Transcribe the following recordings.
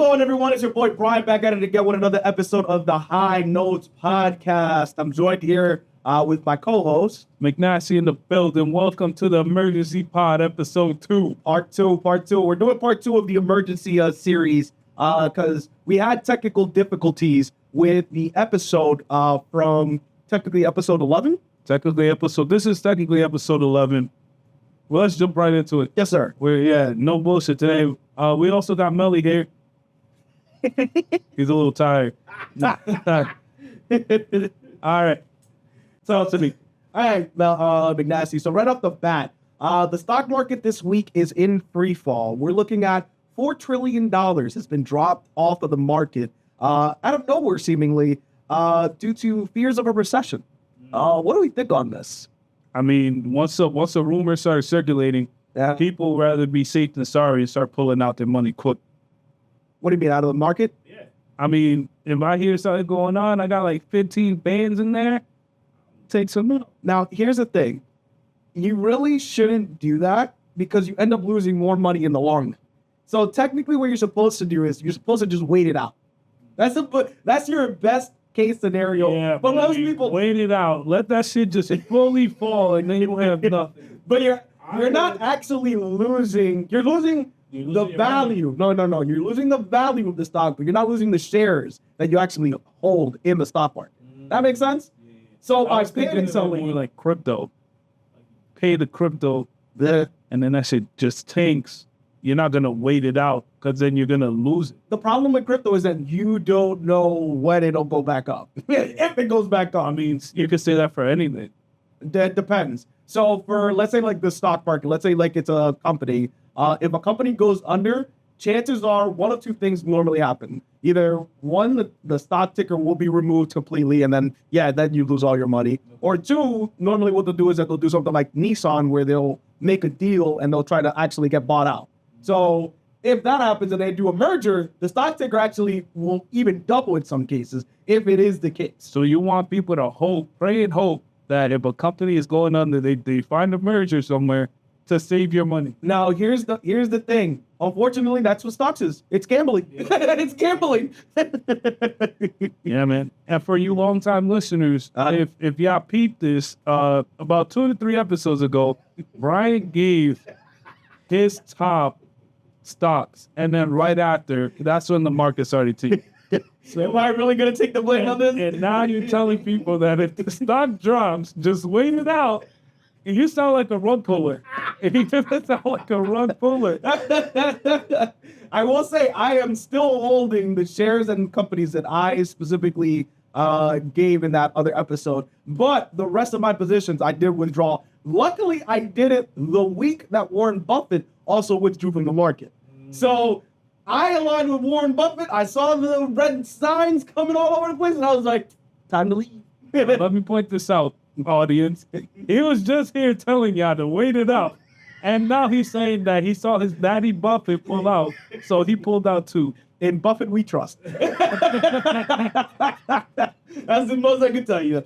going, everyone? It's your boy Brian back at it again with another episode of the High Notes Podcast. I'm joined here with my co-host, McNasty in the building. Welcome to the Emergency Pod, episode 2. Part two. We're doing part 2 of the emergency series because we had technical difficulties with the episode from technically episode 11. This is technically episode 11. Well, let's jump right into it. Yes, sir. No bullshit today. We also got Melly here. He's a little tired. All right. So to me. All right, McNasty. So right off the bat, the stock market this week is in free fall. We're looking at $4 trillion has been dropped off of the market out of nowhere, seemingly, due to fears of a recession. What do we think on this? I mean, once a rumor started circulating, people rather be safe than sorry and start pulling out their money quick. What do you mean, out of the market? Yeah. I mean, if I hear something going on, I got like 15 bands in there. Take some out. Now, here's the thing. You really shouldn't do that because you end up losing more money in the long run. So technically what you're supposed to do is you're supposed to just wait it out. That's your best case scenario. Yeah, but most people wait it out. Let that shit just fully fall and then you have nothing. But you're not actually losing. You're losing the value. No. You're losing the value of the stock, but you're not losing the shares that you actually hold in the stock market. That makes sense? Yeah. So I was thinking something more like crypto. Pay the crypto, and then that shit just tanks. You're not going to wait it out because then you're going to lose it. The problem with crypto is that you don't know when it'll go back up. If it goes back up. I mean, you could say that for anything. That depends. So for, let's say like the stock market, let's say like it's a company. If a company goes under, chances are one of two things normally happen. Either one, the stock ticker will be removed completely and then you lose all your money. Or two, normally what they'll do is that they'll do something like Nissan where they'll make a deal and they'll try to actually get bought out. So if that happens and they do a merger, the stock ticker actually will even double in some cases if it is the case. So you want people to pray and hope that if a company is going under, they find a merger somewhere to save your money. Now, here's the thing. Unfortunately, that's what stocks is. It's gambling. It's gambling. Yeah, man. And for you longtime listeners, if y'all peeped this, about 2 to 3 episodes ago, Brian gave his top stocks, and then right after, that's when the market started to. So am I really going to take the blame on this? And now you're telling people that if the stock drops, just wait it out. And you sound like a rug puller. You sound like a rug puller. I will say I am still holding the shares and companies that I specifically gave in that other episode. But the rest of my positions I did withdraw. Luckily, I did it the week that Warren Buffett also withdrew from the market. So I aligned with Warren Buffett. I saw the red signs coming all over the place, and I was like, time to leave. Let me point this out, audience. He was just here telling y'all to wait it out. And now he's saying that he saw his daddy Buffett pull out, so he pulled out too. In Buffett, we trust. That's the most I can tell you.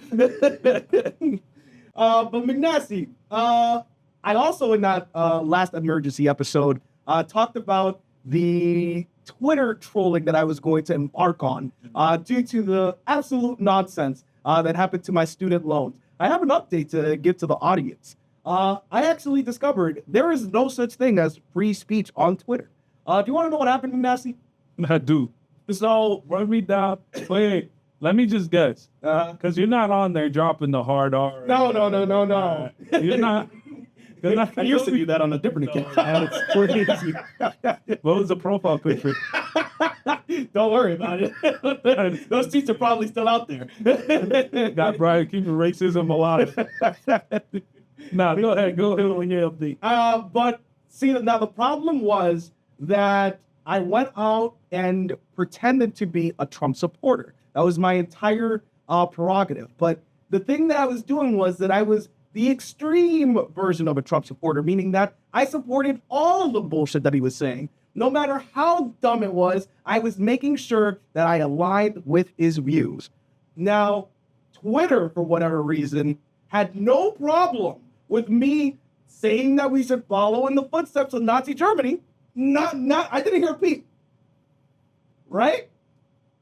But McNasty, I also in that last emergency episode talked about the Twitter trolling that I was going to embark on due to the absolute nonsense that happened to my student loans. I have an update to give to the audience. I actually discovered there is no such thing as free speech on Twitter. Do you want to know what happened, McNasty? I do. So run me down. Wait, let me just guess. Because you're not on there dropping the hard R. No. You're not. I used to do that on a different account. That's crazy. What was the profile picture? Don't worry about it. Those tweets are probably still out there. Got Brian keeping racism alive. Go ahead on your update. But see, now the problem was that I went out and pretended to be a Trump supporter. That was my entire prerogative. But the thing that I was doing was that I was the extreme version of a Trump supporter, meaning that I supported all the bullshit that he was saying. No matter how dumb it was, I was making sure that I aligned with his views. Now, Twitter, for whatever reason, had no problem with me saying that we should follow in the footsteps of Nazi Germany. I didn't hear a peep. right?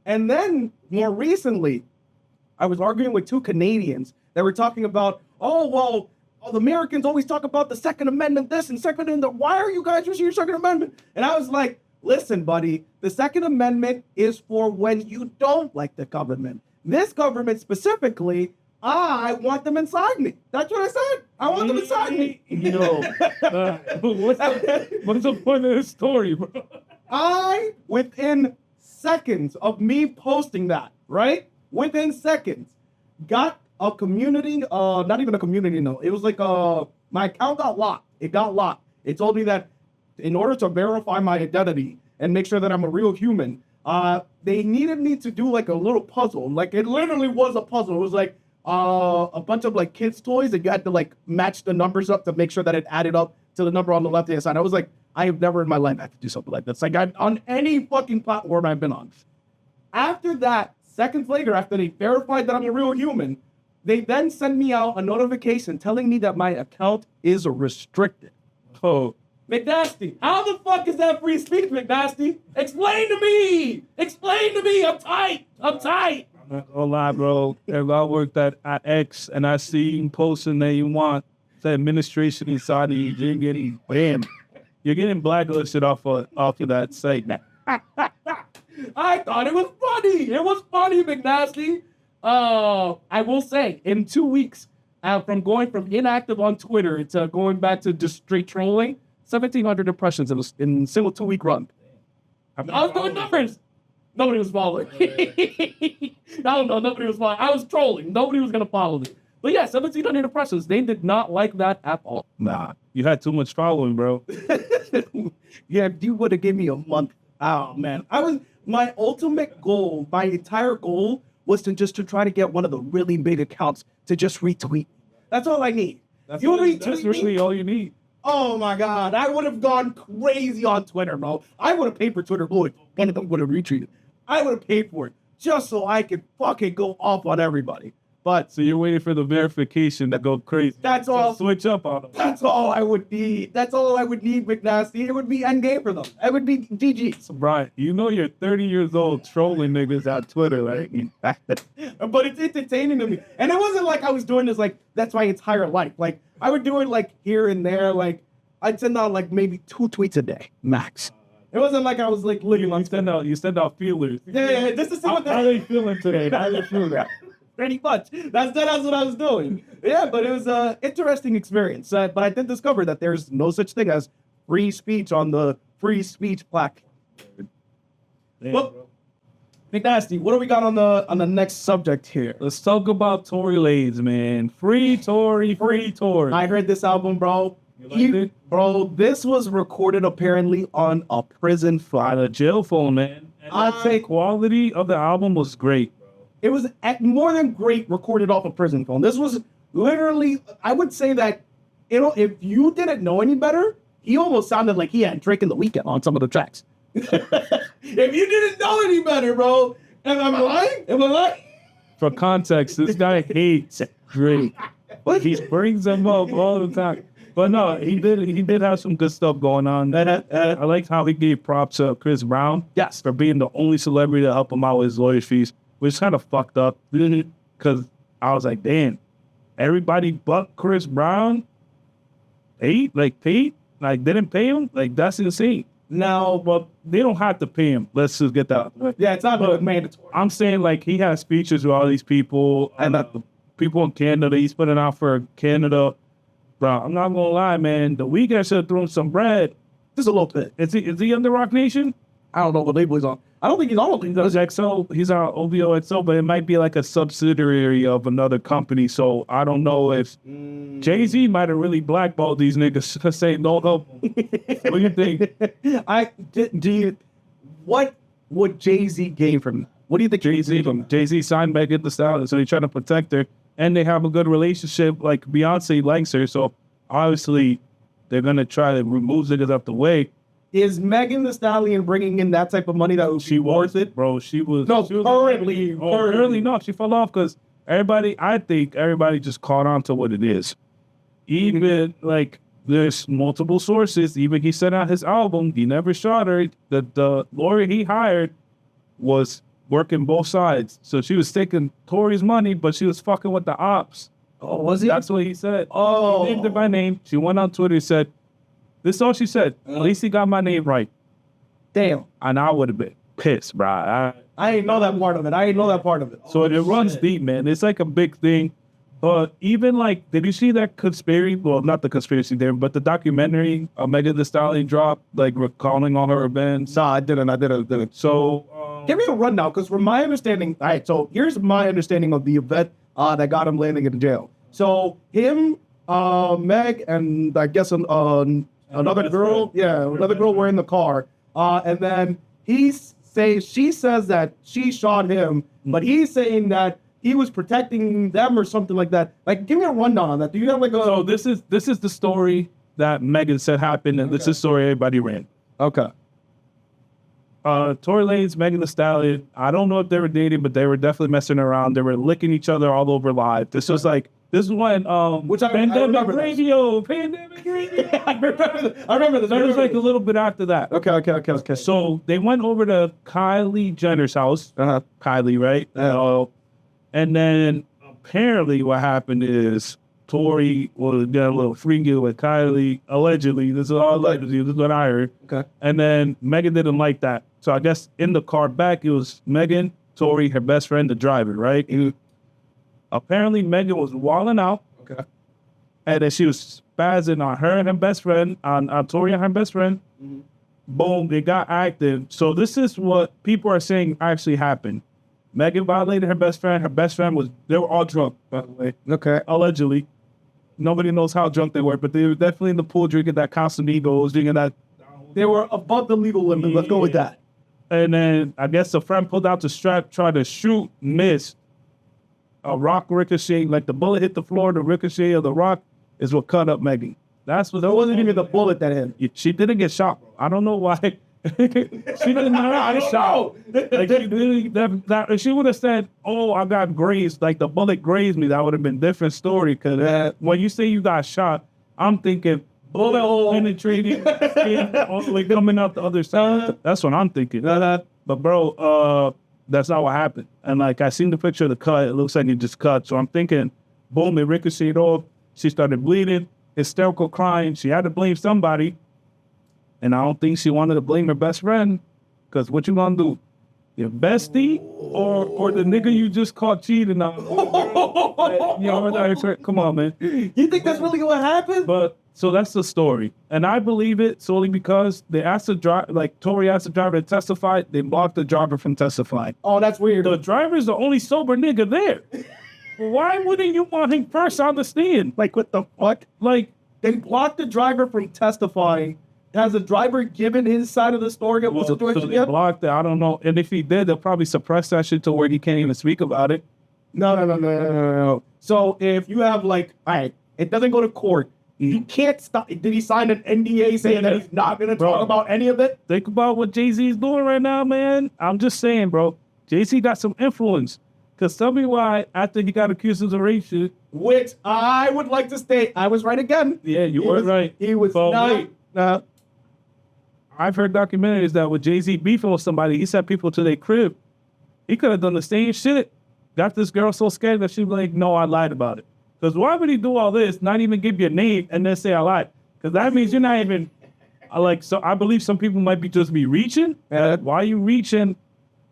And then more recently, I was arguing with two Canadians that were talking about, oh, well, the Americans always talk about the Second Amendment this and Second Amendment. Why are you guys using your Second Amendment? And I was like, listen, buddy, the Second Amendment is for when you don't like the government. This government specifically, I want them inside me. That's what I said. I want them inside me. What's the point of this story, bro? I, within seconds of me posting that, right? Within seconds, got a community, not even a community, no. It was like, my account got locked. It got locked. It told me that in order to verify my identity and make sure that I'm a real human, they needed me to do like a little puzzle. Like it literally was a puzzle. It was like a bunch of like kids' toys and you had to like match the numbers up to make sure that it added up to the number on the left-hand side. I was like, I have never in my life had to do something like this. Like on any fucking platform I've been on. After that, seconds later, after they verified that I'm a real human, they then send me out a notification telling me that my account is restricted. Oh, McNasty, how the fuck is that free speech, McNasty? Explain to me! Explain to me! I'm tight! I'm tight! I'm not gonna lie, bro. If I worked at X and I see you posting that you want the administration inside of you, you're getting banned. You're getting blacklisted off of that site. I thought it was funny. It was funny, McNasty. I will say, in 2 weeks, from going from inactive on Twitter to going back to just straight trolling, 1,700 impressions in a single 2-week run. I was doing numbers. Nobody was following. I don't know. Nobody was following. I was trolling. Nobody was going to follow me. But yeah, 1,700 impressions. They did not like that at all. Nah, you had too much following, bro. Yeah, if you would have given me a month. Oh, man. My ultimate goal, my entire goal was to try to get one of the really big accounts to just retweet. That's all I need. That's really all you need. Oh my God, I would have gone crazy on Twitter, bro. I would have paid for Twitter Blue. One of them would have retweeted. I would have paid for it just so I could fucking go off on everybody. But So you're waiting for the verification to go crazy. That's all. Switch up on them. That's all I would need. That's all I would need, McNasty. It would be endgame for them. It would be GG's. Brian, you know you're 30 years old trolling niggas on Twitter, right? But it's entertaining to me. And it wasn't like I was doing this like that's my entire life. Like I would do it like here and there. Like I'd send out like maybe 2 tweets a day max. It wasn't like I was like living on You send out feelers. Yeah, this is How they feeling today? How they feeling that? pretty much. That's what I was doing. Yeah, but it was an interesting experience. But I did discover that there's no such thing as free speech on the free speech platform. Well, McNasty, what do we got on the next subject here? Let's talk about Tory Lanez, man. Free Tory, free Tory. I heard this album, bro. You liked it? Bro, this was recorded apparently on a prison On phone. a jail phone, man. And I'd say quality of the album was great. it was more than great recorded off a prison phone. This was literally, I would say that, if you didn't know any better, he almost sounded like he had Drake in The Weeknd on some of the tracks. If you didn't know any better, bro, am I lying? Am I lying? For context, this guy hates Drake. But he brings them up all the time. But no, he did have some good stuff going on. I liked how he gave props to Chris Brown. Yes. For being the only celebrity to help him out with his lawyer fees, which kind of fucked up. Because I was like, damn, everybody but Chris Brown paid? Like, didn't pay him? Like, that's insane. Now, Well, they don't have to pay him. Let's just get that. yeah, it's not mandatory. I'm saying, like, he has speeches with all these people, and people in Canada, he's putting out for Canada. Bro, I'm not gonna lie, man. The Weeknd should have thrown some bread. Just a little bit. Is he under Rock Nation? I don't know what label he's on. I don't think he's on. He's XO. He's on OVO XO, but it might be like a subsidiary of another company. So I don't know if Jay-Z might have really blackballed these niggas to say no. What do you think? What would Jay-Z gain from? What do you think Jay-Z signed back at the style, so they're trying to protect her, and they have a good relationship. Like Beyonce likes her, so obviously they're gonna try to remove niggas up the way. Is Megan Thee Stallion bringing in that type of money that would be worth it? Bro, she was. No, she was currently. no, she fell off because I think everybody just caught on to what it is. Even like there's multiple sources. Even he sent out his album. He never shot her. The lawyer he hired was working both sides. So she was taking Tori's money, but she was fucking with the ops. Oh, was he? That's what he said. Oh. He named her by name. She went on Twitter and said, this is all she said. At least he got my name right. Damn. And I would have been pissed, bro. I didn't know that part of it. I didn't know that part of it. So it runs deep, man. It's like a big thing. But even like, did you see that conspiracy? Well, not the conspiracy there, but the documentary Megan Thee Stallion dropped, like recalling all her events. No, I didn't. So Give me a rundown, because from my understanding, all right, so here's my understanding of the event that got him landing in jail. So him, Meg, and I guess another girl, another girl were in the car. And then she says that she shot him, but he's saying that he was protecting them or something like that. Like, give me a rundown on that. Do you have like a... So this is the story that Megan said happened, and this is the story everybody ran. Okay. Tory Lanez, Megan Thee Stallion, I don't know if they were dating, but they were definitely messing around. They were licking each other all over live. This was when Pandemic Radio. I remember this. It was like a little bit after that. Okay. So they went over to Kylie Jenner's house. Kylie, right? And then apparently what happened is Tory got a little freaky with Kylie, allegedly. This is all allegedly. This is what I heard. Okay. And then Megan didn't like that. So I guess in the car back, it was Megan, Tory, her best friend, the driver, right? Apparently Megan was walling out. Okay. And then she was spazzing on her and her best friend, on Tory and her best friend. Mm-hmm. Boom, they got active. So this is what people are saying actually happened. Megan violated her best friend. Her best friend they were all drunk, by the way. Okay. Allegedly. Nobody knows how drunk they were, but they were definitely in the pool drinking that Casamigos, drinking that. They were above the legal limit. Let's go with that. And then I guess a friend pulled out the strap, tried to shoot, missed. A rock ricochet, like the bullet hit the floor, the ricochet of the rock is what cut up Megan. That's what. There wasn't even the bullet that hit. She didn't get shot. I don't know why. She didn't get shot. Like if she would have said, "Oh, I got grazed," like the bullet grazed me, that would have been a different story. Because when you say you got shot, I'm thinking bullet hole penetrating, skin, all the way coming out the other side. That's what I'm thinking. But bro, that's not what happened. And like I seen the picture of the cut, it looks like it just cut. So I'm thinking, boom, it ricocheted off. She started bleeding, hysterical crying. She had to blame somebody. And I don't think she wanted to blame her best friend, because what you gonna do? Your bestie or the nigga you just caught cheating on? Come on, man. You think that's really what happened? But so that's the story, and I believe it solely because they asked the driver, like Tory asked the driver to testify. They blocked the driver from testifying. Oh, that's weird. The driver's the only sober nigga there. Why wouldn't you want him first on the stand? Like, what the fuck? Like, they blocked the driver from testifying. Has the driver given his side of the story of the situation so they yet? blocked it. I don't know. And if he did, they'll probably suppress that shit to where he can't even speak about it. No. So if you have all right, it doesn't go to court. You can't stop. Did he sign an NDA saying that he's not going to talk about any of it? Think about what Jay-Z is doing right now, man. I'm just saying, bro. Jay-Z got some influence. Because tell me why, after he got accused of rape shit. Which I would like to state, I was right again. Yeah, you were right. He was not. I've heard documentaries that with Jay-Z beefing with somebody, he sent people to their crib. He could have done the same shit. Got this girl so scared that she was like, no, I lied about it. Because why would he do all this, not even give you a name, and then say I lied? Because that means you're not even, so I believe some people might just be reaching. Why are you reaching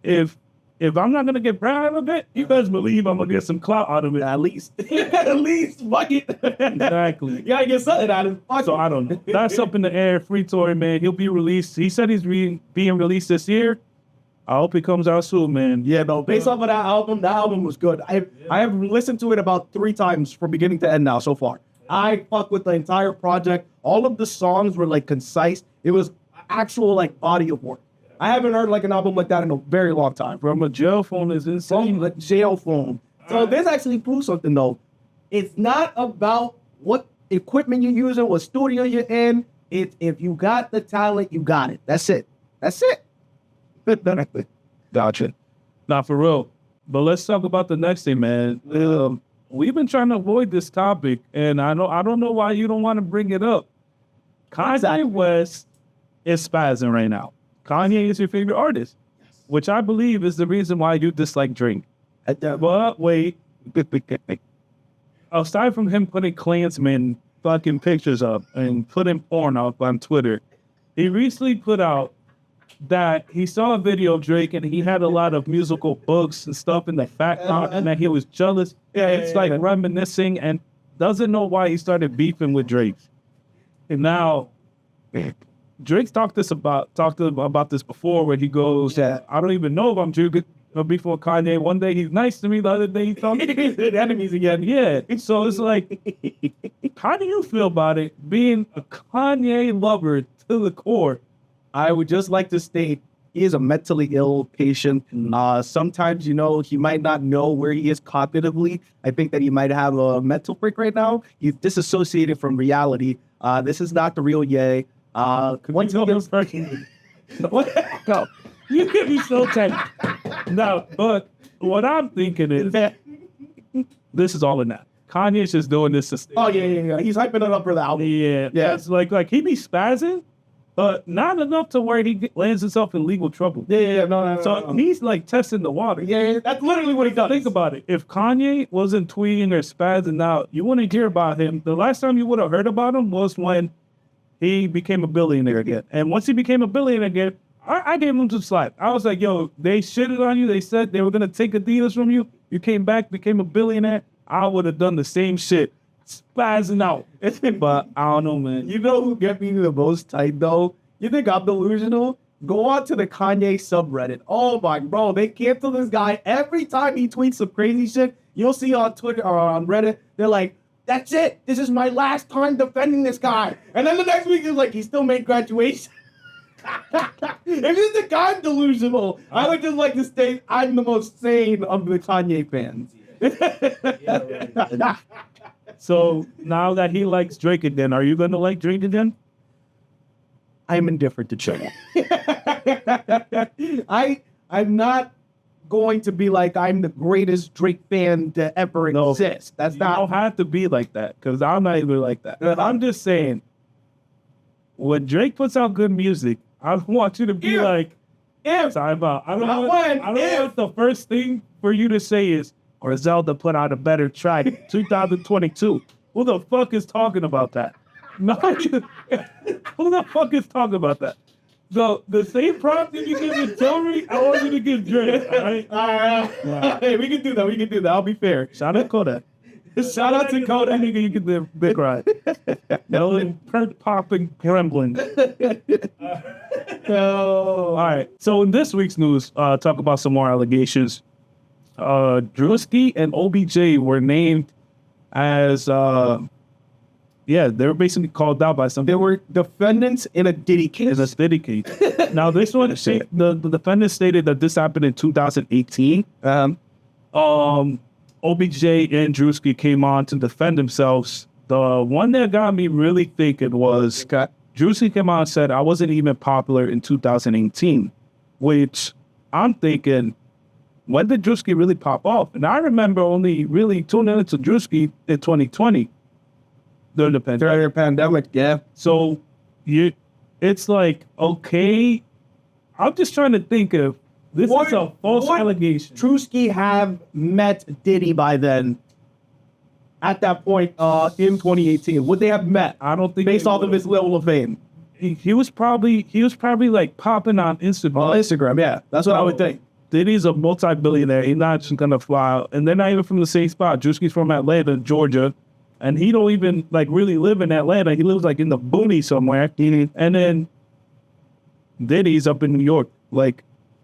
if I'm not going to get proud of it, you guys believe I'm going to get some clout out of it. At least. At least. Fuck it. Exactly. You got to get something out of it. So I don't know. That's up in the air. Free Tory, man. He'll be released. He said he's being released this year. I hope he comes out soon, man. Yeah, no. Based off of that album was good. I have listened to it about 3 times from beginning to end now so far. I fuck with the entire project. All of the songs were concise. It was actual body of work. I haven't heard an album like that in a very long time. From a jail phone is insane. From a jail phone. So this actually proves something though. It's not about what equipment you're using, what studio you're in. It's if you got the talent, you got it. That's it. Gotcha. Not for real. But let's talk about the next thing, man. We've been trying to avoid this topic, and I don't know why you don't want to bring it up. Kanye West is spazzing right now. Kanye is your favorite artist. which I believe is the reason why you dislike Drake. But wait, aside from him putting Klansmen fucking pictures up and putting porn up on Twitter, he recently put out that he saw a video of Drake and he had a lot of musical books and stuff in the background and that he was jealous. It's like reminiscing and doesn't know why he started beefing with Drake. And now Drake's talked about this before where he goes, I don't even know if I'm Drake before Kanye. One day he's nice to me, the other day he thought he's enemies again. Yeah. So it's like, how do you feel about it being a Kanye lover to the core? I would just like to state he is a mentally ill patient. Sometimes, he might not know where he is cognitively. I think that he might have a mental break right now. He's disassociated from reality. This is not the real Ye. Once he gets no, you can be so tight. No, but what I'm thinking is this is all in that. Kanye's just doing this to stay. Oh yeah. He's hyping it up for the album. Yeah. It's like he be spazzing, but not enough to where he lands himself in legal trouble. No. So he's like testing the water. Yeah, that's literally what he does. Think about it. If Kanye wasn't tweeting or spazzing out, you wouldn't hear about him. The last time you would have heard about him was when he became a billionaire again. And once he became a billionaire again, I gave him some slack. I was like, yo, they shitted on you. They said they were going to take Adidas from you. You came back, became a billionaire. I would have done the same shit. Spazzing out. But I don't know, man. You know who get me the most tight, though? You think I'm delusional? Go on to the Kanye subreddit. Oh, my bro. They cancel this guy every time he tweets some crazy shit. You'll see on Twitter or on Reddit, they're like, that's it. This is my last time defending this guy. And then the next week is like, he still made graduation. If you think I'm delusional, I would just like to state I'm the most sane of the Kanye fans. So now that he likes Drake again, are you going to like Drake again? I'm indifferent to Drake. I'm not going to be like I'm the greatest Drake fan to ever exist. That's not. You don't have to be like that because I'm not even like that. I'm just saying, when Drake puts out good music, I want you to be like, time out. I don't want the first thing for you to say is, or Zelda put out a better track 2022. Who the fuck is talking about that? No, who the fuck is talking about that? So the same prompt that you give to Tory, I want you to give Drake. All right? Hey, we can do that. I'll be fair. Shout out Kodak. Shout out to Kodak. Nigga, you can do big right. No, perk popping gremlin. All right. So in this week's news, talk about some more allegations. Drewski and OBJ were named as they were basically called out by some. They were defendants in a Diddy case. Now this one, the defendant stated that this happened in 2018. OBJ and Drewski came on to defend themselves. The one that got me really thinking was Drewski came on and said, I wasn't even popular in 2018, which I'm thinking, when did Drewski really pop off? And I remember only really tuning into Drewski in 2020 during the pandemic. Yeah. So it's like, okay, I'm just trying to think of, this is a false allegation. Drewski have met Diddy by then. At that point, in 2018, would they have met? I don't think based off of his level of fame. He was probably like popping on Instagram. On Instagram, yeah, that's what I would think. Diddy's a multi-billionaire. He's not just gonna fly out, and they're not even from the same spot. Drewski's from Atlanta, Georgia, and he don't even like really live in Atlanta. He lives like in the boonies somewhere. And then Diddy's up in New York, like.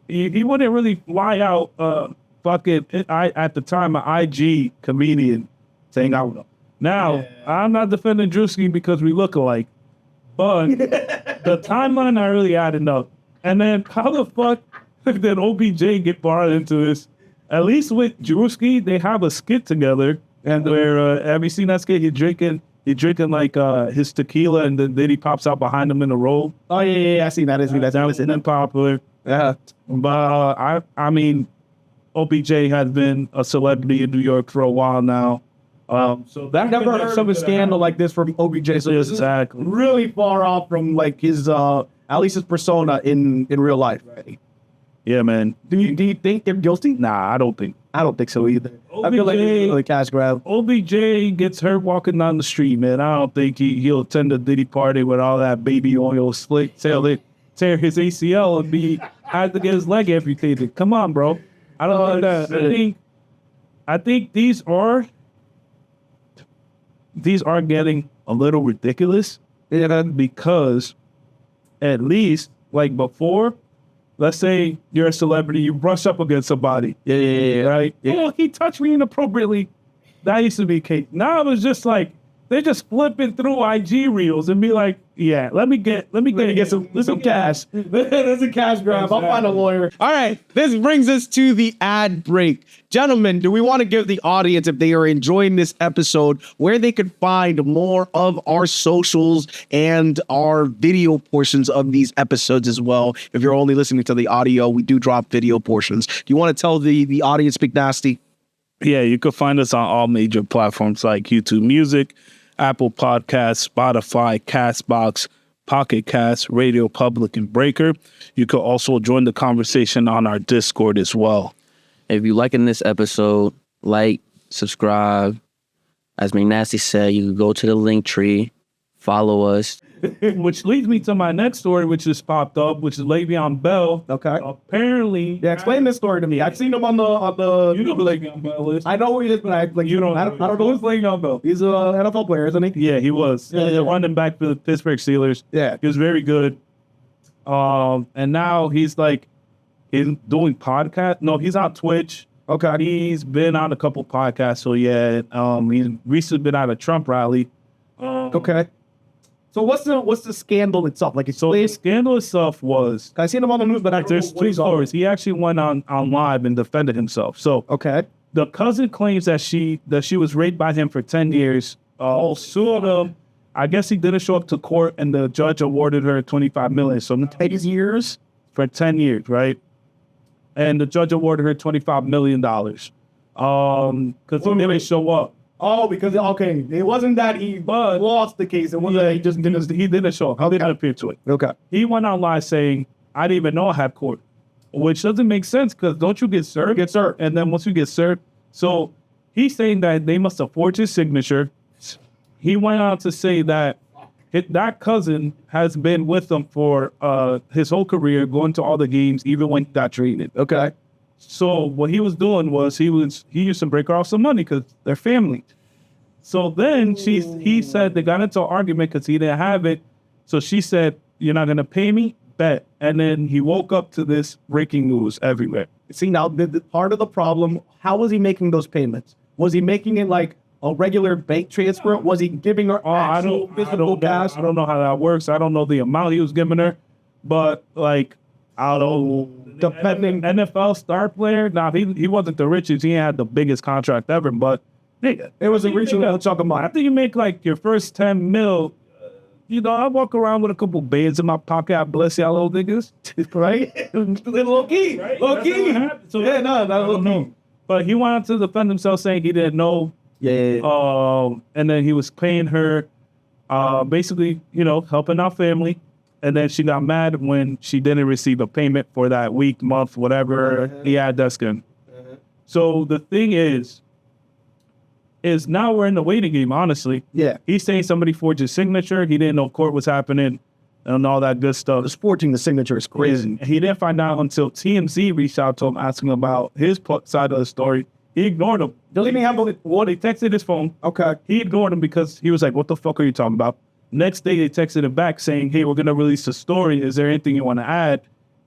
He wouldn't really fly out, at the time, an IG comedian saying, I don't know. Now, I'm not defending Drewski because we look alike, but the timeline I really added up. And then how the fuck did OBJ get brought into this? At least with Drewski, they have a skit together, and where, have you seen that skit? He's drinking like his tequila, and then he pops out behind him in a robe. Oh, yeah, I seen that. That was unpopular. Yeah, but I mean, OBJ has been a celebrity in New York for a while now. So that never heard of a scandal like this from OBJ. So this is really far off from like his at least his persona in real life. Right? Yeah, man. Do you think they're guilty? Nah, I don't think. I don't think so either. I feel like it's really cash grab. OBJ gets hurt walking down the street, man. I don't think he'll attend a Diddy party with all that baby oil slick till they tear his ACL and had to get his leg amputated. Come on, bro. I don't think that. I think these are getting a little ridiculous. Yeah. Because at least like before, let's say you're a celebrity, you brush up against somebody. Yeah. Right? Yeah. Oh, he touched me inappropriately. That used to be case. Now it was just like they're just flipping through IG reels and be like, yeah, let me get some cash. There's a cash grab. I'll find a lawyer. All right, this brings us to the ad break. Gentlemen, do we want to give the audience, if they are enjoying this episode, where they could find more of our socials and our video portions of these episodes as well? If you're only listening to the audio, we do drop video portions. Do you want to tell the audience, Big Nasty? Yeah, you can find us on all major platforms like YouTube Music, Apple Podcasts, Spotify, Castbox, Pocket Cast, Radio Public, and Breaker. You could also join the conversation on our Discord as well. If you liking this episode, like, subscribe. As McNasty said, you can go to the link tree, follow us. Which leads me to my next story, which just popped up, which is Le'Veon Bell. Okay. Apparently, Yeah, explain this story to me. I've seen him on the. you know who Le'Veon Bell is. I know who he is, but I don't know. who's Le'Veon Bell. He's an NFL player, isn't he? Yeah, he was. Yeah. He's a running back for the Pittsburgh Steelers. Yeah. He was very good. And now he's doing podcast. No, he's on Twitch. Okay. He's been on a couple podcasts. So yeah, he's recently been at a Trump rally. Okay. So what's the scandal itself? Like, So the scandal itself was I seen him on the news, but I don't there's know what two he's on. stories. He actually went on live and defended himself. So Okay. the cousin claims that she was raped by him for 10 years. Sued him. I guess he didn't show up to court, and the judge awarded her $25 million. So 10 years for 10 years, right? And the judge awarded her $25 million. Because he didn't show up. Oh, because it wasn't that he lost the case. It was that he just didn't. He didn't show up. He didn't appear to it. Okay. He went on live saying, "I didn't even know I had court," which doesn't make sense because don't you get served? Get served. And then once you get served, so he's saying that they must have forged his signature. He went on to say that that cousin has been with him for his whole career, going to all the games, even when he got traded. Okay. So what he was doing was he used to break her off some money because they're family. So then he said they got into an argument because he didn't have it. So she said, "You're not gonna pay me? Bet." And then he woke up to this breaking news everywhere. See, now the part of the problem, how was he making those payments? Was he making it like a regular bank transfer? Was he giving her actual physical cash? I don't know how that works. I don't know the amount he was giving her, but like I don't know. Depending NFL star player. Now he wasn't the richest. He had the biggest contract ever, but nigga, it was a reasonable chunk of money. after you make like your first 10 mil, I walk around with a couple bands in my pocket. I bless y'all little niggas, right? Low key, Right? low That's key. what happened. So Yeah, no, not low key. But he wanted to defend himself, saying he didn't know. Yeah. And then he was paying her, basically, helping out family. And then she got mad when she didn't receive a payment for that week, month, whatever he had Deskin. So the thing is now we're in the waiting game, honestly. Yeah. He's saying somebody forged his signature. He didn't know court was happening and all that good stuff. Just forging the signature is crazy. And he didn't find out until TMZ reached out to him asking about his side of the story. He ignored him. Doesn't he have a... Well, they texted his phone. Okay. He ignored him because he was like, "What the fuck are you talking about?" Next day, they texted him back saying, "Hey, we're going to release the story. Is there anything you want to add?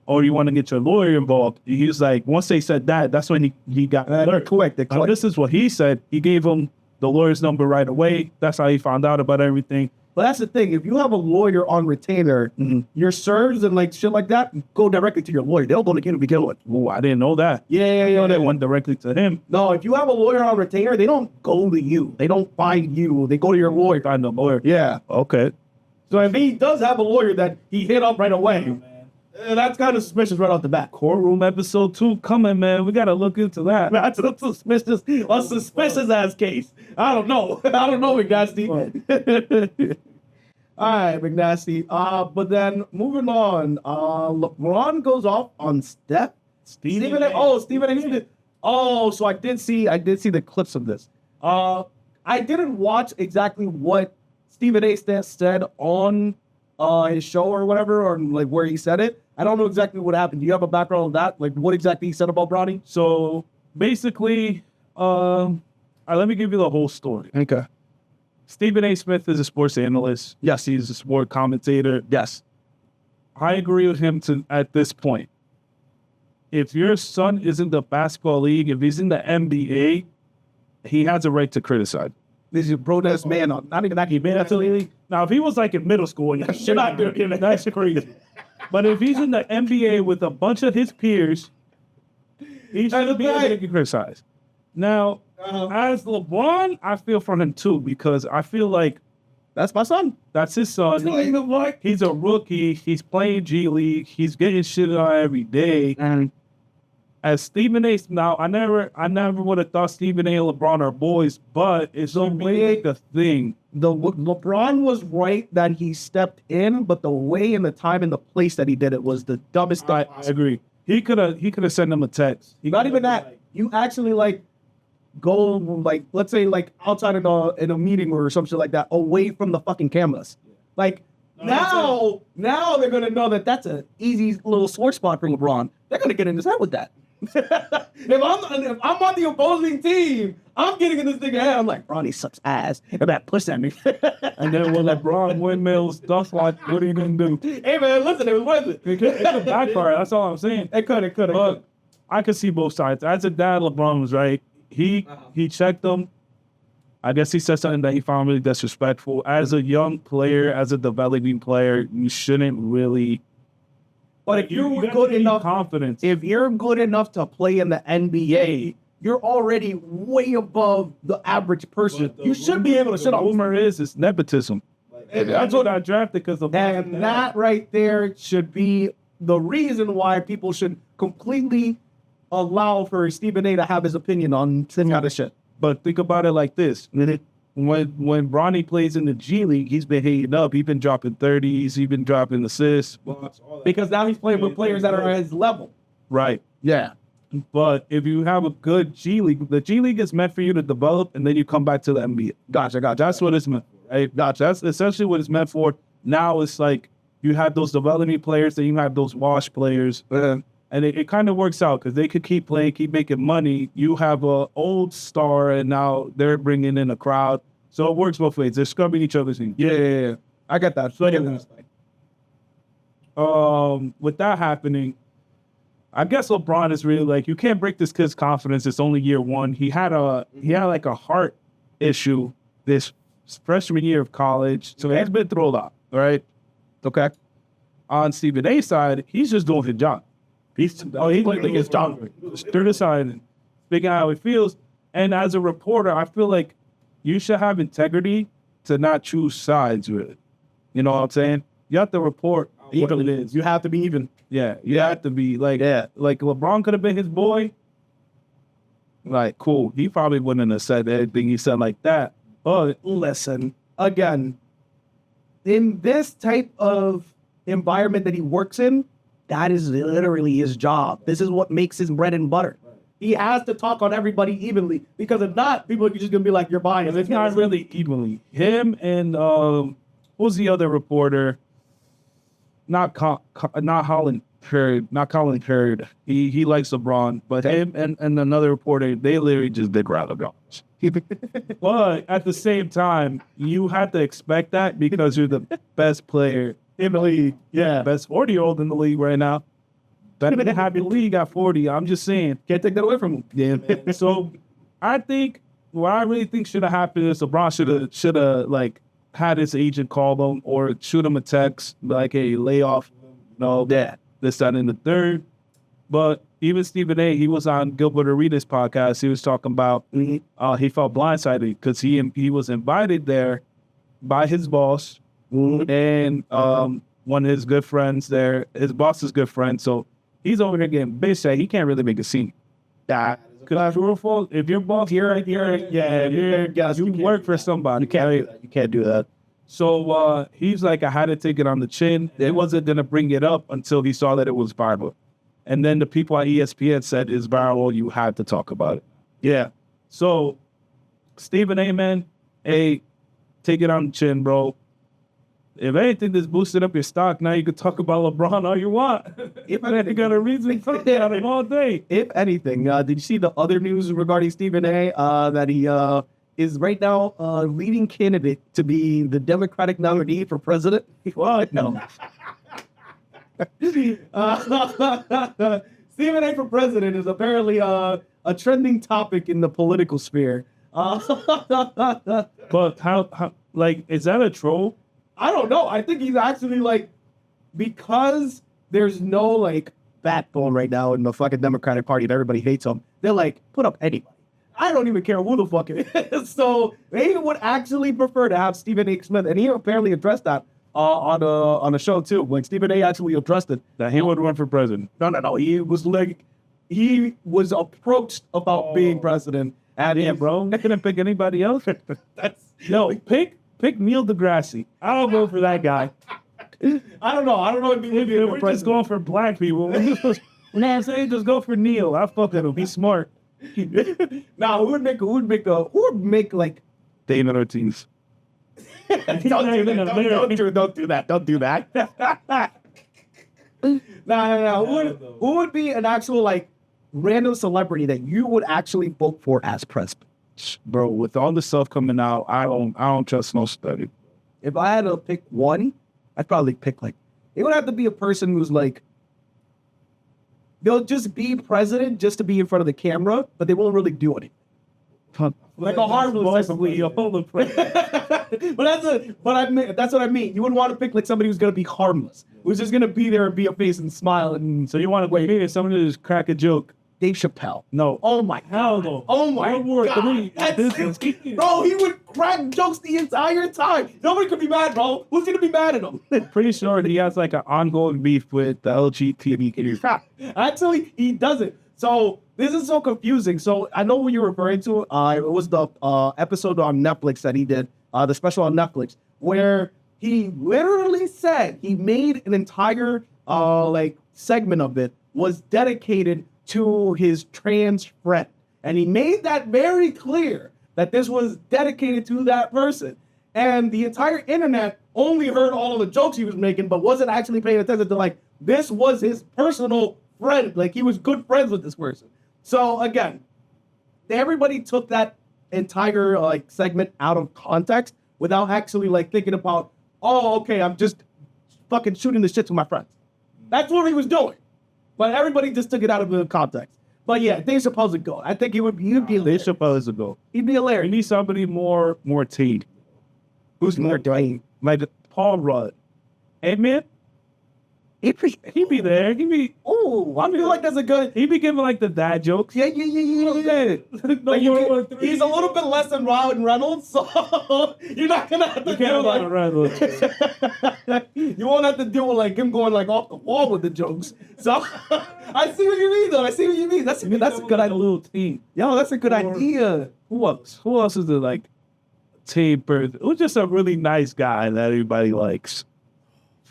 Or you want to get your lawyer involved?" He was like, once they said that, that's when he got alert. Correct. This is what he said. He gave him the lawyer's number right away. That's how he found out about everything. But that's the thing. If you have a lawyer on retainer, your serves and like shit like that, go directly to your lawyer. They'll go to get him to kill it. Oh, I didn't know that. Yeah. They went directly to him. No, if you have a lawyer on retainer, they don't go to you. They don't find you. They go to your lawyer. Find the lawyer. Yeah. Okay. So if he does have a lawyer that he hit up right away, that's kind of suspicious right off the bat. Courtroom episode 2 coming, man. We got to look into that. That's a suspicious ass case. I don't know, McNasty. All right, McNasty. But then moving on, LeBron goes off on Steph Stephen A. Oh, Stephen A. Smith. Oh, so I did see the clips of this. I didn't watch exactly what Stephen A. Smith said on his show or whatever, or like where he said it. I don't know exactly what happened. Do you have a background on that? Like what exactly he said about Bronny? So basically, let me give you the whole story. Okay. Stephen A. Smith is a sports analyst. Yes, he's a sport commentator. Yes. I agree with him at this point. If your son is in the basketball league, if he's in the NBA, he has a right to criticize. This is a grown-ass man. Not even that. He made that to the league. Now, if he was like in middle school, you're not doing it. That's crazy. But if he's in the NBA with a bunch of his peers, he should be able to get criticized. Now, as LeBron, I feel for him too, because I feel like That's my son. that's his son. He's a rookie. He's playing G League. He's getting shit on every day. And as Stephen A. Now, I never would have thought Stephen A. and LeBron are boys, but it's only like a thing. LeBron was right that he stepped in, but the way and the time and the place that he did it was the dumbest thing. I agree. He could have sent him a text. Not even that. You actually like go like let's say like outside of in a meeting or something like that, away from the fucking cameras. Like now they're gonna know that that's an easy little sore spot for LeBron. They're gonna get in his head with that. if I'm on the opposing team, I'm getting in this nigga head. I'm like, Bronny sucks ass. And that push at me. And then when LeBron windmills, stuff like, what are you gonna do? Hey man, listen, it was worth it. It could backfire. That's all I'm saying. It could. But I could see both sides. As a dad, LeBron was right. He checked them. I guess he said something that he found really disrespectful. As a young player, as a developing player, you shouldn't really. But if you're gotta good be enough, confidence. if you're good enough to play in the NBA, you're already way above the average person. You should be able to sit The on. rumor is it's nepotism. That's what I drafted because of And that right there should be the reason why people should completely allow for Stephen A. to have his opinion on this kind of shit. But think about it like this: when Bronny plays in the G League, he's been heating up. He's been dropping 30s. He's been dropping assists. Because now he's playing with players that are at his level. Right. Yeah. But if you have a good G League, the G League is meant for you to develop, and then you come back to the NBA. Gotcha. That's what it's meant for, right? Gotcha. That's essentially what it's meant for. Now it's like you have those development players, then you have those wash players. And it kind of works out because they could keep playing, keep making money. You have a old star, and now they're bringing in a crowd. So it works both ways. They're scrubbing each other's in. Yeah. I get that. With that happening, I guess LeBron is really like, you can't break this kid's confidence. It's only year one. He had like a heart issue this freshman year of college. So he's been through a lot, right? Okay. On Stephen A's side, he's just doing his job. He's playing his job. Through the side and speaking how he feels. And as a reporter, I feel like you should have integrity to not choose sides with it. You know what I'm saying? You have to report what it is. You have to be even. Yeah, you have to be like LeBron could have been his boy. Like, cool. He probably wouldn't have said anything he said like that. But Listen, again, in this type of environment that he works in, that is literally his job. This is what makes his bread and butter. He has to talk on everybody evenly, because if not, people are just gonna be like, "You're buying." it's not really evenly. Him and who's the other reporter? Not Colin Curd. He likes LeBron, but him and another reporter, they literally just did rather go. But at the same time, you have to expect that because you're the best player in the league. Yeah, best 40-year-old in the league right now. Better than half your league at 40. I'm just saying. Can't take that away from him. Yeah. So I think what I really think should have happened is LeBron should have like had his agent call him or shoot him a text like, "Hey, lay off." No, that this, that, and the third. But even Stephen A., he was on Gilbert Arenas' podcast. He was talking about he felt blindsided because he was invited there by his boss and one of his good friends there, his boss's good friend. So he's over there getting bitched at. He can't really make a scene. Because if your boss you work for somebody. You can't do that. So he's like, I had to take it on the chin. It wasn't going to bring it up until he saw that it was viral. And then the people at ESPN said it's viral. You had to talk about it. Yeah. So, Stephen A. Man, hey, take it on the chin, bro. If anything that's boosted up your stock, now you can talk about LeBron all you want. If you got a reason to talk about him all day. If anything, did you see the other news regarding Stephen A? That he is right now leading candidate to be the Democratic nominee for president? What? No. Stephen A for president is apparently a trending topic in the political sphere. But how, like, is that a troll? I don't know. I think he's actually like, because there's no like backbone right now in the fucking Democratic Party and everybody hates him. They're like, put up anybody. I don't even care who the fuck it is. So they would actually prefer to have Stephen A. Smith, and he apparently addressed that on a show too. Like Stephen A. actually addressed it. That he would run for president. No. He was approached about being president. And Yeah, bro. I couldn't pick anybody else. No, pick Neil deGrasse. I'll go for that guy. I don't know if he would be We're just going for black people. When I say just go for Neil, I fuck with him. He's smart. Now, who would make like David Ortiz. don't do that. No. Who would be an actual like random celebrity that you would actually vote for as president? Bro, with all the stuff coming out, I don't trust no study. If I had to pick one, I'd probably pick like, it would have to be a person who's like, they'll just be president just to be in front of the camera, but they won't really do anything. Like a harmless type of way. That's what I mean. You wouldn't want to pick like somebody who's gonna be harmless, who's just gonna be there and be a face and smile. And So you want to wait somebody to just crack a joke? Dave Chappelle. No. Oh my Hell God. no. Oh my World War God. III. That's bro, he would crack jokes the entire time. Nobody could be mad, bro. Who's gonna be mad at him? Pretty sure he has like an ongoing beef with the LGBT. Actually, he doesn't. So this is so confusing. So I know what you're referring to. It was the episode on Netflix that he did, the special on Netflix, where he literally said he made an entire like segment of it was dedicated to his trans friend, and he made that very clear that this was dedicated to that person. And the entire internet only heard all of the jokes he was making, but wasn't actually paying attention to like this was his personal friend. Like he was good friends with this person. So again, everybody took that entire like segment out of context without actually like thinking about, oh, okay, I'm just fucking shooting the shit to my friends. That's what he was doing. But everybody just took it out of the context. But yeah, Dave Chappelle's a goat. I think he'd be Dave hilarious. Chappelle is a goat. He'd be We hilarious. need somebody more teen. Who's more doing? Like Paul Rudd. Hey man, he'd be there. Oh, I feel like that's a good. He'd be giving like the dad jokes. Yeah. Like he's a little bit less than Ryan Reynolds, so you're not gonna have to do like, you won't have to deal with like him going like off the wall with the jokes. So I see what you mean, though. I see what you mean. That's a good A idea. little teen. Yo, that's a good Or- idea. Who else? Who else is the like teen person? Who's just a really nice guy that everybody likes?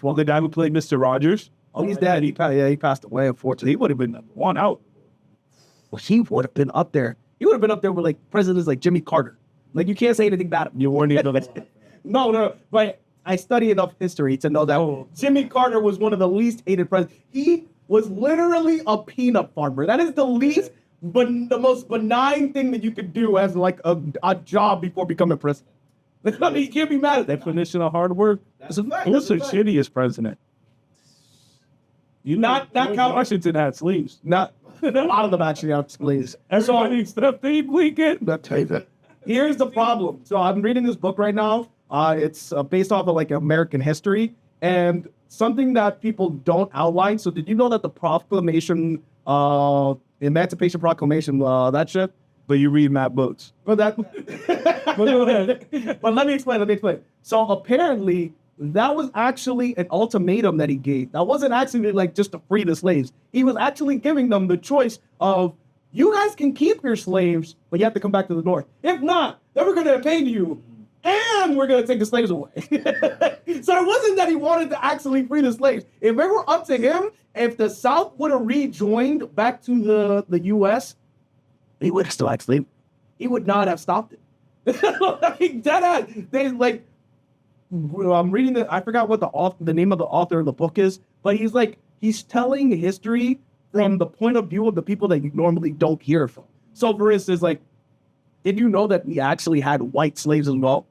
Well, the guy who played Mr. Rogers. Oh, he's dead. He passed away. Unfortunately, He would have been number one out. he would have been up there. He would have been up there with like presidents like Jimmy Carter. Like you can't say anything bad about him. You weren't even. No. But I study enough history to know that Jimmy Carter was one of the least hated presidents. He was literally a peanut farmer. That is the least, but the most benign thing that you could do as like a job before becoming president. I mean, you can't be mad at that. Definition of hard work. That's a fact. Who's the That's a fact. shittiest president? You Not George count- Washington had sleeves. Not a lot of them actually have sleeves. Everybody except the weekend. I'll tell you that. Here's the problem. So I'm reading this book right now. It's based off of like American history and something that people don't outline. So did you know that the Proclamation, Emancipation Proclamation, that shit? But you read Matt books. But that. But go ahead. But let me explain. So apparently that was actually an ultimatum that he gave. That wasn't actually like just to free the slaves. He was actually giving them the choice of, you guys can keep your slaves, but you have to come back to the North. If not, then we're going to pay you and we're going to take the slaves away. So it wasn't that he wanted to actually free the slaves. If it were up to him, if the South would have rejoined back to the U.S., he would have still had slavery. He would not have stopped it. Like, they like, I'm reading I forgot what the name of the author of the book is, but he's telling history from the point of view of the people that you normally don't hear from. So for instance, like, did you know that we actually had white slaves as well?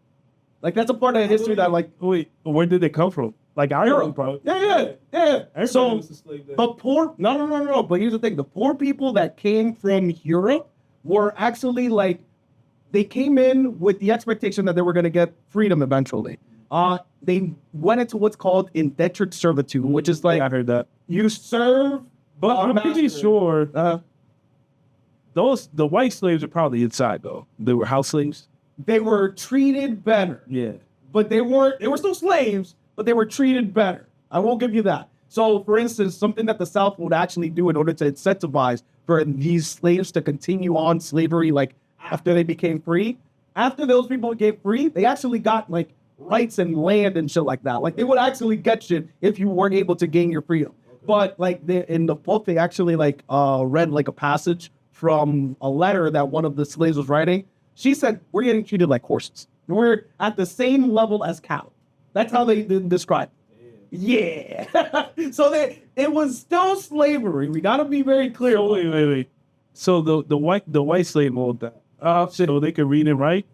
Like, that's a part of history that, like, Wait, where did they come from? Like Ireland, probably. yeah. Everybody So was a slave there. the poor, no. But here's the thing: the poor people that came from Europe were actually like, they came in with the expectation that they were going to get freedom eventually. They went into what's called indentured servitude, which is like I heard that. you serve, But a I'm pretty master. sure Uh, the white slaves are probably inside though. They were house slaves. they were treated better. Yeah. But they were still slaves, but they were treated better. I will give you that. So, for instance, something that the South would actually do in order to incentivize for these slaves to continue on slavery, like after they became free, after those people became free, they actually got like rights and land and shit like that. Like they would actually get shit if you weren't able to gain your freedom. But like in the book, they actually like read like a passage from a letter that one of the slaves was writing. She said, "We're getting treated like horses. We're at the same level as cows." That's how they describe it. Yeah. So it was still slavery. We got to be very clear. So wait. So the white slave owned that. So they could read and write.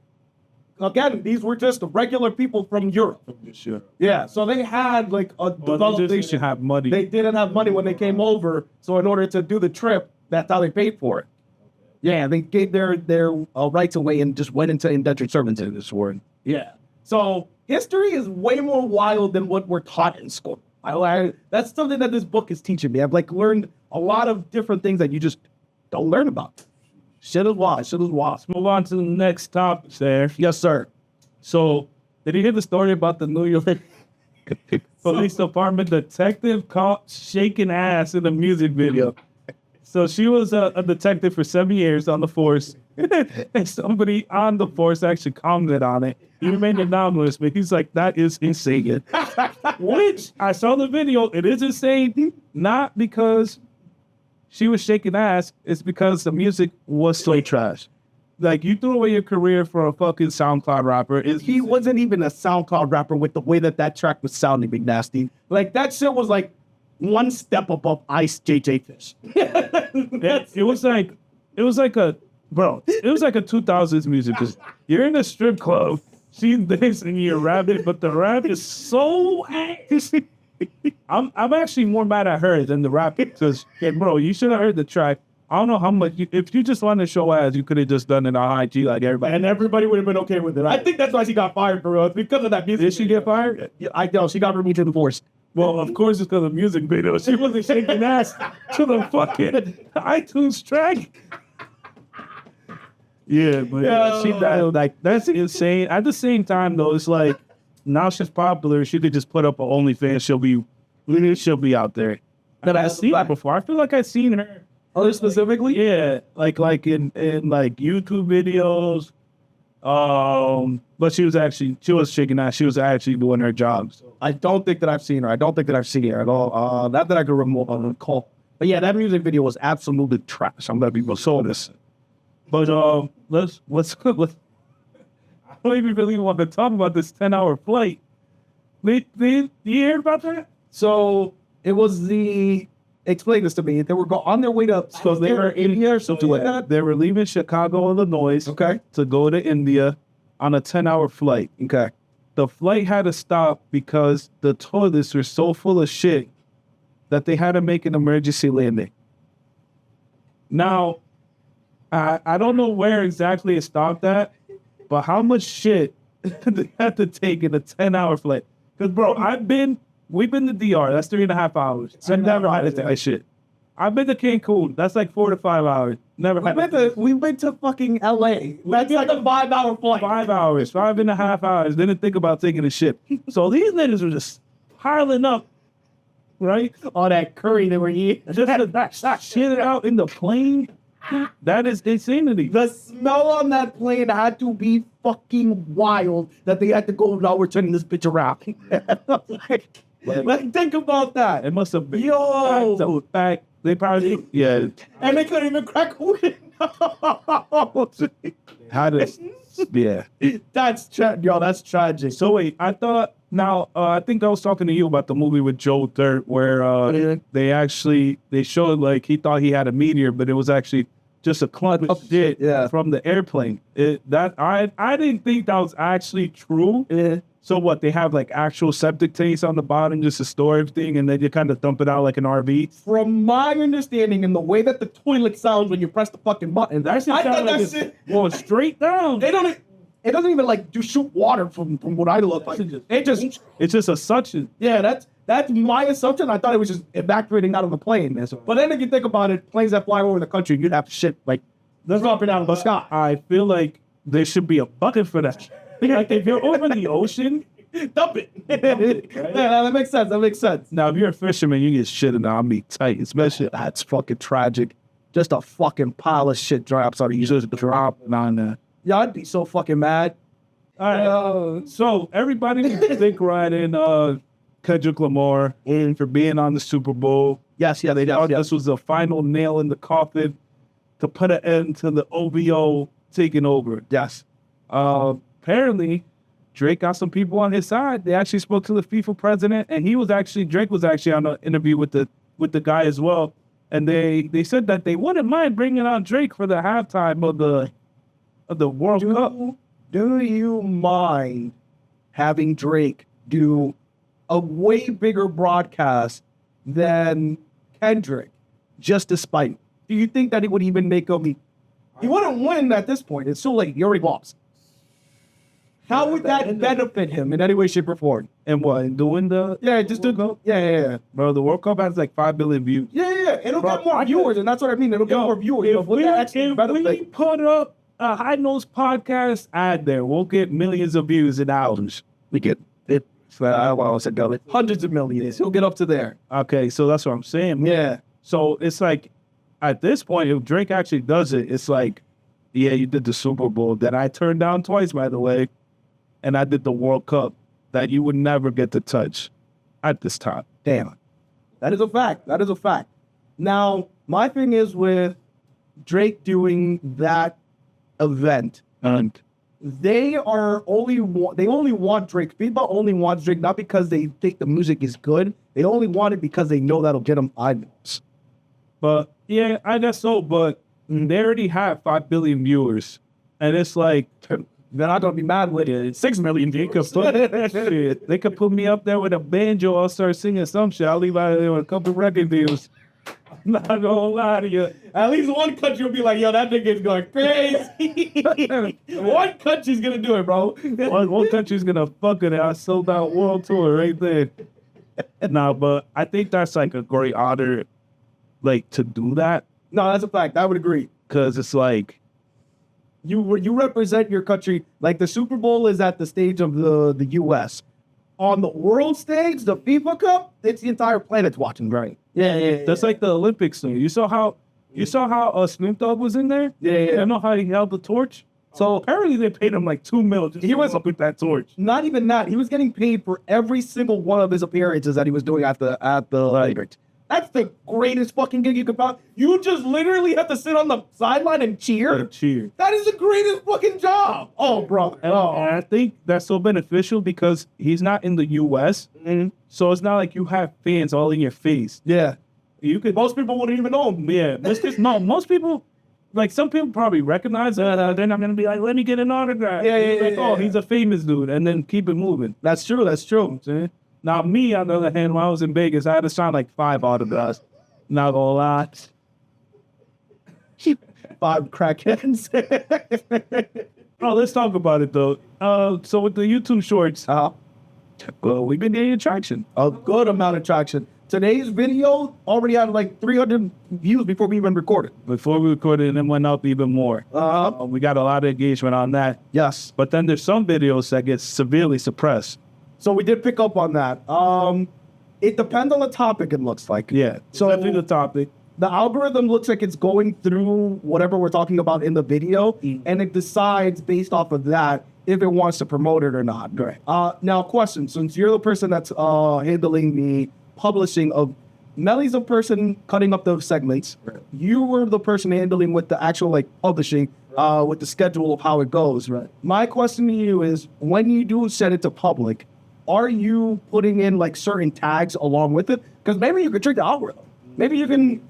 Again, these were just regular people from Europe. Sure. Yeah. So they had like a But developed. they should have money. They didn't have money when they came over. So in order to do the trip, that's how they paid for it. Yeah, they gave their rights away and just went into indentured servitude. This word. Yeah. So history is way more wild than what we're taught in school. That's something that this book is teaching me. I've like learned a lot of different things that you just don't learn about. Shit is wild. Move on to the next topic, there. Yes, sir. So, did you hear the story about the New York Police Department detective caught shaking ass in a music video? So she was a detective for 7 years on the force, and somebody on the force actually commented on it. He remained anonymous, but he's like, "That is insane." Which I saw the video. It is insane, not because she was shaking ass. It's because the music was so trash. Like, you threw away your career for a fucking SoundCloud rapper. He wasn't even a SoundCloud rapper with the way that track was sounding, big nasty. Like that shit was like one step above Ice JJ Fish. It was like a 2000s music. 'Cause you're in a strip club, she's dancing, you're rapping, but the rap is so ass. I'm actually more mad at her than the rap because, bro, you should have heard the track. I don't know how much. If you just wanted to show ass, you could have just done it on IG like everybody. And everybody would have been okay with it. I think that's why she got fired for us, because of that music. Did she get fired? Yeah, I know. She got removed to the force. Well, of course it's because of the music video. She wasn't shaking ass to the fucking iTunes track. Yeah, but she died. Like, that's insane. At the same time, though, it's like now she's popular. She could just put up an OnlyFans. She'll be out there. That I've seen her before. I feel like I've seen her. Other specifically? Yeah, like in like YouTube videos. But she was shaking ass. She was actually doing her job. So. I don't think that I've seen her. I don't think that I've seen her at all. Not that I could recall. But yeah, that music video was absolutely trash. I'm gonna be so honest. But let's I don't even really want to talk about this 10-hour flight. Did you hear about that? So it was explain this to me. They were on their way to, So they were in India or something like that. They were leaving Chicago, Illinois, Okay. to go to India on a 10-hour flight. Okay. The flight had to stop because the toilets were so full of shit that they had to make an emergency landing. Now, I don't know where exactly it stopped at, but how much shit they had to take in a 10-hour flight? Because, bro, we've been to DR. That's 3.5 hours. I never had to take that shit. I've been to Cancun. That's like 4 to 5 hours. Never had to. We went to fucking LA. That's like a 5-hour flight. 5 hours, 5.5 hours. Didn't think about taking a ship. So these niggas were just piling up, right? All that curry they were eating. Just to shit it out in the plane. That is insanity. The smell on that plane had to be fucking wild that they had to go, now we're turning this bitch around. like, think about that. It must have been. Yo. Back. They probably. Yeah. And they couldn't even crack open. How does? Yeah. That's tragic. So wait, I thought now I think I was talking to you about the movie with Joe Dirt where they showed like he thought he had a meteor, but it was actually just a clump of shit from the airplane. I didn't think that was actually true. So what, they have like actual septic tanks on the bottom just to store everything and then you kind of dump it out like an RV? From my understanding and the way that the toilet sounds when you press the fucking button, That shit sounds like it's going straight down. it doesn't even like do shoot water from what I look like. It's just a suction. Yeah, that's my assumption. I thought it was just evaporating out of the plane. But then if you think about it, planes that fly over the country, you'd have shit like dropping out of the sky. I feel like there should be a bucket for that. Like if you're over the ocean, Dump it. Yeah, that makes sense. That makes sense. now if you're a fisherman, you get shit and I'll be tight. Especially That's fucking tragic. Just a fucking pile of shit drops on you. just dropping on that. Yeah, I'd be so fucking mad. All right. So everybody think right in Kendrick Lamar for being on the Super Bowl. Yes, yeah, they do. This was the final nail in the coffin to put an end to the OVO taking over. Yes. Apparently, Drake got some people on his side. They actually spoke to the FIFA president, and Drake was actually on an interview with the guy as well. And they said that they wouldn't mind bringing on Drake for the halftime of the World Cup. Do you mind having Drake do a way bigger broadcast than Kendrick just to spite? Do you think that he would even make a He wouldn't win at this point. It's so late. He already lost. How would that benefit him in any way, shape, or form? And what, doing the Just do. Yeah. bro, the World Cup has like 5 billion views. Yeah. It'll Bro, get more viewers, and that's what I mean. It'll get more viewers. If we put up a High Nose podcast ad there, we'll get millions of views in hours. We get it. Hundreds of millions. He'll get up to there. Okay, so that's what I'm saying. Yeah. So it's like, at this point, if Drake actually does it, it's like, yeah, you did the Super Bowl that I turned down twice, by the way, and I did the World Cup that you would never get to touch at this time. Damn. That is a fact. That is a fact. Now, my thing is with Drake doing that event, And they only want Drake. People only want Drake not because they think the music is good. They only want it because they know that'll get them eyeballs. But yeah, I guess so. But they already have 5 billion viewers, and it's like, Then I don't be mad with it. 6 million they could put me up there with a banjo. I'll start singing some shit. I'll leave out of there with a couple record deals. I'm not gonna lie to you. At least one country will be like, yo, that nigga's going crazy. One country's gonna do it, bro. One country's gonna fuck it. I sold out world tour right there. Nah, but I think that's like a great honor, like to do that, No, that's a fact. I would agree. because it's like, You represent your country. Like the Super Bowl is at the stage of the U.S. On the world stage, the FIFA Cup, it's the entire planet's watching, right? Yeah. that's like the Olympics thing. You saw how Snoop Dogg was in there. Yeah. You know how he held the torch. So apparently they paid him like $2 million. He was up with that torch. Not even that. He was getting paid for every single one of his appearances that he was doing at the Olympics. That's the greatest fucking gig you could find. You just literally have to sit on the sideline and cheer. Cheer. That is the greatest fucking job. Oh, bro. And I think that's so beneficial because he's not in the U.S. So it's not like you have fans all in your face. Yeah. You could. Most people wouldn't even know him. Yeah. Most people, like some people probably recognize that. They're not gonna be like, let me get an autograph. Yeah. Like, oh, he's a famous dude, and then keep it moving. That's true. That's true. See? Now me, on the other hand, when I was in Vegas, I had to sign like 5 autographs. Not gonna lie. 5 crackheads. Oh, let's talk about it though. So with the YouTube Shorts, well, we've been getting traction. A good amount of traction. Today's video already had like 300 views before we even recorded. Before we recorded, and then went up even more. We got a lot of engagement on that. Yes. But then there's some videos that get severely suppressed. So we did pick up on that. It depends on the topic, it looks like. Yeah. So- So definitely the topic. the algorithm looks like it's going through whatever we're talking about in the video, and it decides based off of that if it wants to promote it or not. Correct. Now, question: since you're the person that's handling the publishing of, Melly's the person cutting up those segments. Right. You were the person handling with the actual like publishing, with the schedule of how it goes. Right. My question to you is: when you do send it to public, are you putting in like certain tags along with it? Because maybe you could trick the algorithm. Maybe you can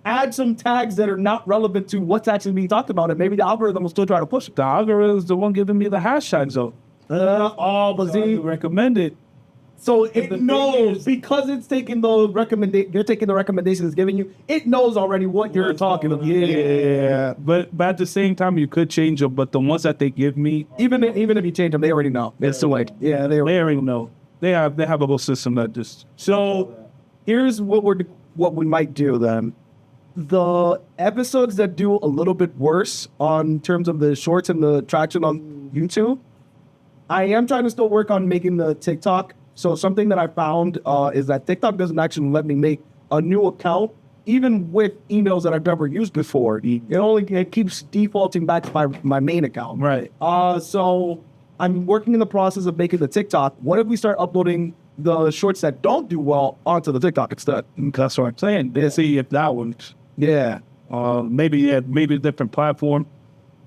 add some tags that are not relevant to what's actually being talked about, and maybe the algorithm will still try to push it. The algorithm's the one giving me the hashtags though. But So I see, recommend it. so the it thing knows is- because it's taking the you're taking the recommendations it's giving you. It knows already what you're talking about. Yeah. But at the same time, you could change them. But the ones that they give me, Even if you change them, they already know. It's too late. Yeah, they they already know. They have a whole system that just. So here's what we might do then. The episodes that do a little bit worse on terms of the shorts and the traction on YouTube, I am trying to still work on making the TikTok. So something that I found is that TikTok doesn't actually let me make a new account, even with emails that I've never used before. It keeps defaulting back to my main account. Right. So I'm working in the process of making the TikTok. What if we start uploading the shorts that don't do well onto the TikTok instead? That's what I'm saying. Let's see if that one. Yeah. Maybe a different platform,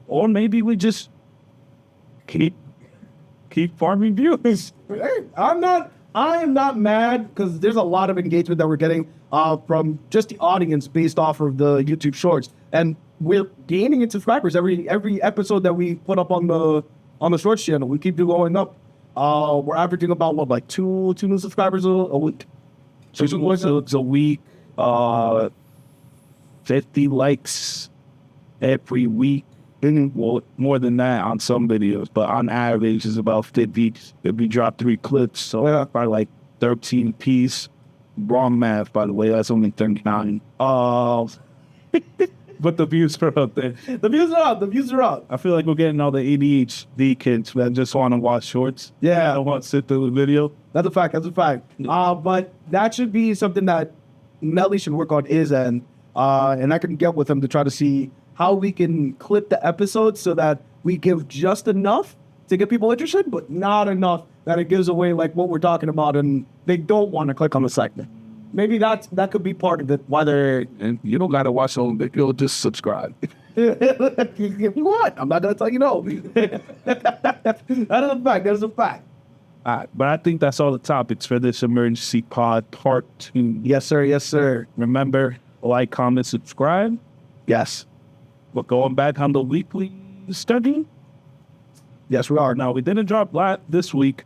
or maybe we just keep farming views. Hey, I am not mad because there's a lot of engagement that we're getting from just the audience based off of the YouTube Shorts, and we're gaining in subscribers every episode that we put up on the Shorts channel. We keep going up. We're averaging about like two new subscribers a week. So it's a week. 50 likes every week. Well, more than that on some videos, but on average it's about 50. If we drop 3 clips, so probably like 13 piece. Wrong math, by the way. That's only 39. But the views are up there. The views are up. The views are up. I feel like we're getting all the ADHD kids that just want to watch shorts. Yeah. I don't want to sit through the video. That's a fact. That's a fact. But that should be something that Melly should work on and I can get with him to try to see how we can clip the episodes so that we give just enough to get people interested, but not enough that it gives away like what we're talking about and they don't want to click on the segment. Maybe that could be part of it. Whether And you don't got to watch the whole video, just subscribe. if you want, I'm not gonna tell you no. That is a fact. That is a fact. All right, but I think that's all the topics for this emergency pod part 2. Yes, sir. Yes, sir. Remember, like, comment, subscribe. Yes. We're going back on the weekly study. Yes, we are. Now, we didn't drop this week,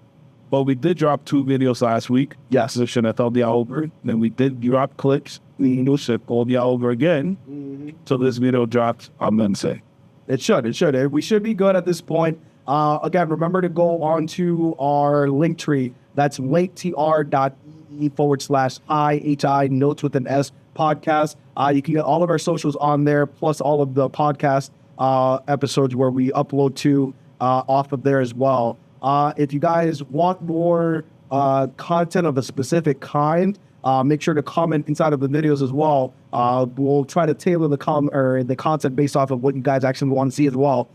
but we did drop 2 videos last week. Yes. So should I told you over? Then we did drop clips. We should told you over again. So this video drops on Wednesday. It should. It should. We should be good at this point. Again, remember to go on to our link tree. That's linktr.ee/IHI notes with an S podcast. You can get all of our socials on there, plus all of the podcast episodes where we upload to off of there as well. If you guys want more content of a specific kind, make sure to comment inside of the videos as well. We'll try to tailor the content based off of what you guys actually want to see as well.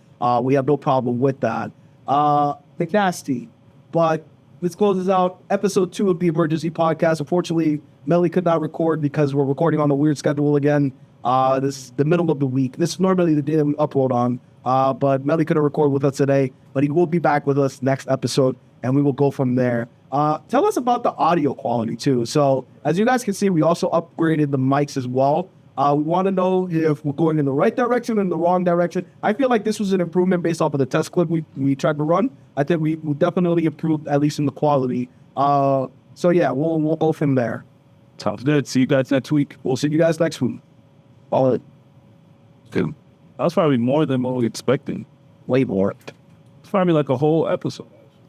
We have no problem with that. McNasty. But let's close this out. Episode 2 of the Emergency Podcast. Unfortunately, Melly could not record because we're recording on a weird schedule again. This is the middle of the week. This is normally the day we upload on. But Melly couldn't record with us today. But he will be back with us next episode, and we will go from there. Tell us about the audio quality, too. So, as you guys can see, we also upgraded the mics as well. We want to know if we're going in the right direction or in the wrong direction. I feel like this was an improvement based off of the test clip we tried to run. I think we definitely improved, at least in the quality. So, yeah, we'll go from there. Sounds good. See you guys next week. We'll see you guys next week. All right. Good. That was probably more than what we were expecting. Way more. It's probably like a whole episode.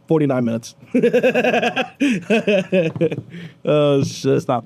49 minutes. Shit. Stop.